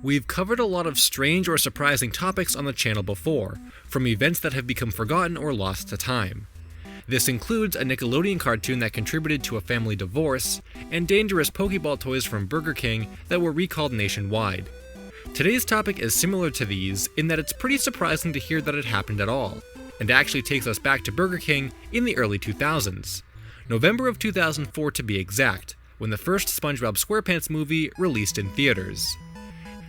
We've covered a lot of strange or surprising topics on the channel before, from events that have become forgotten or lost to time. This includes a Nickelodeon cartoon that contributed to a family divorce, and dangerous Pokeball toys from Burger King that were recalled nationwide. Today's topic is similar to these in that it's pretty surprising to hear that it happened at all, and actually takes us back to Burger King in the early 2000s. November of 2004 to be exact, when the first SpongeBob SquarePants movie released in theaters.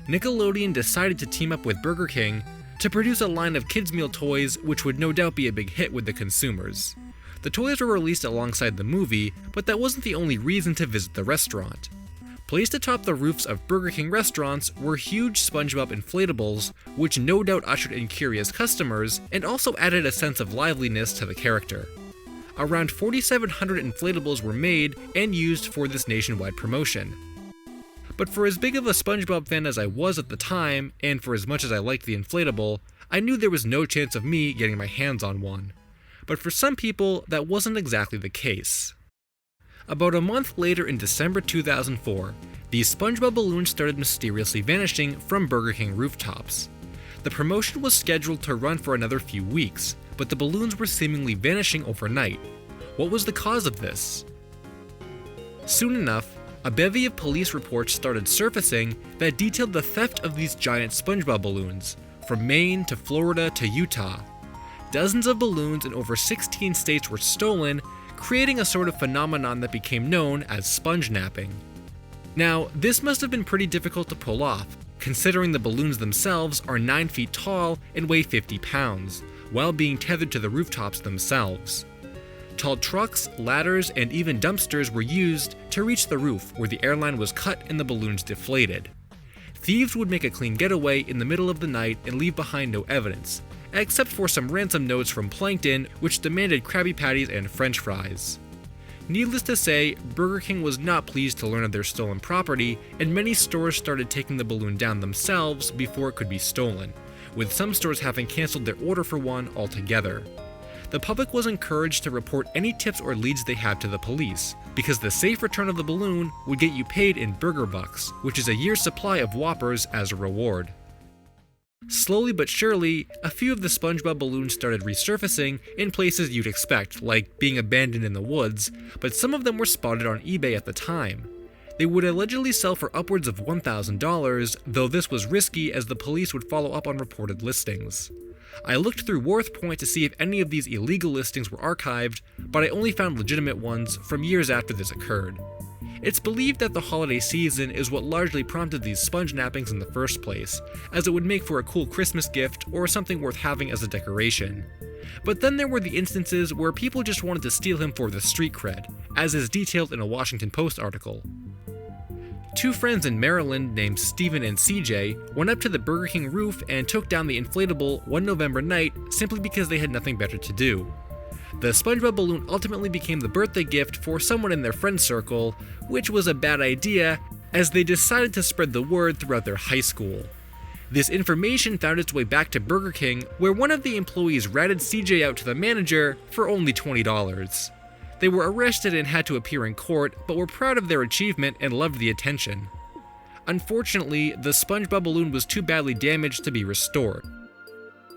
Nickelodeon decided to team up with Burger King to produce a line of kids' meal toys which would no doubt be a big hit with the consumers. The toys were released alongside the movie, but that wasn't the only reason to visit the restaurant. Placed atop the roofs of Burger King restaurants were huge SpongeBob inflatables, which no doubt ushered in curious customers and also added a sense of liveliness to the character. Around 4,700 inflatables were made and used for this nationwide promotion. But for as big of a SpongeBob fan as I was at the time, and for as much as I liked the inflatable, I knew there was no chance of me getting my hands on one. But for some people, that wasn't exactly the case. About a month later in December 2004, these SpongeBob balloons started mysteriously vanishing from Burger King rooftops. The promotion was scheduled to run for another few weeks, but the balloons were seemingly vanishing overnight. What was the cause of this? Soon enough, a bevy of police reports started surfacing that detailed the theft of these giant SpongeBob balloons, from Maine to Florida to Utah. Dozens of balloons in over 16 states were stolen, creating a sort of phenomenon that became known as sponge napping. Now, this must have been pretty difficult to pull off, considering the balloons themselves are 9 feet tall and weigh 50 pounds, while being tethered to the rooftops themselves. Tall trucks, ladders, and even dumpsters were used to reach the roof where the airline was cut and the balloons deflated. Thieves would make a clean getaway in the middle of the night and leave behind no evidence, except for some ransom notes from Plankton which demanded Krabby Patties and French fries. Needless to say, Burger King was not pleased to learn of their stolen property, and many stores started taking the balloon down themselves before it could be stolen, with some stores having canceled their order for one altogether. The public was encouraged to report any tips or leads they had to the police, because the safe return of the balloon would get you paid in burger bucks, which is a year's supply of Whoppers as a reward. Slowly but surely, a few of the SpongeBob balloons started resurfacing in places you'd expect, like being abandoned in the woods, but some of them were spotted on eBay at the time. They would allegedly sell for upwards of $1,000, though this was risky as the police would follow up on reported listings. I looked through WorthPoint to see if any of these illegal listings were archived, but I only found legitimate ones from years after this occurred. It's believed that the holiday season is what largely prompted these sponge nappings in the first place, as it would make for a cool Christmas gift or something worth having as a decoration. But then there were the instances where people just wanted to steal him for the street cred, as is detailed in a Washington Post article. Two friends in Maryland named Steven and CJ went up to the Burger King roof and took down the inflatable one November night simply because they had nothing better to do. The SpongeBob balloon ultimately became the birthday gift for someone in their friend circle, which was a bad idea as they decided to spread the word throughout their high school. This information found its way back to Burger King, where one of the employees ratted CJ out to the manager for only $20. They were arrested and had to appear in court, but were proud of their achievement and loved the attention. Unfortunately, the SpongeBob balloon was too badly damaged to be restored.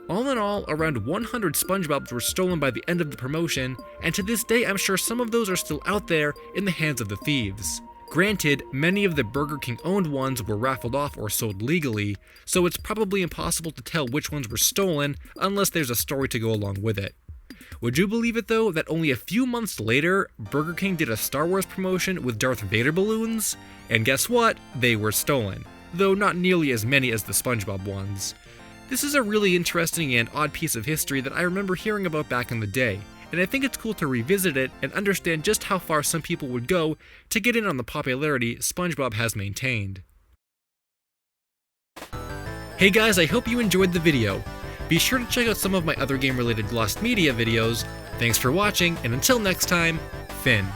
All in all, around 100 SpongeBobs were stolen by the end of the promotion, and to this day I'm sure some of those are still out there in the hands of the thieves. Granted, many of the Burger King owned ones were raffled off or sold legally, so it's probably impossible to tell which ones were stolen unless there's a story to go along with it. Would you believe it though that only a few months later, Burger King did a Star Wars promotion with Darth Vader balloons? And guess what? They were stolen, though not nearly as many as the SpongeBob ones. This is a really interesting and odd piece of history that I remember hearing about back in the day, and I think it's cool to revisit it and understand just how far some people would go to get in on the popularity SpongeBob has maintained. Hey guys, I hope you enjoyed the video. Be sure to check out some of my other game-related Lost Media videos. Thanks for watching, and until next time, Finn.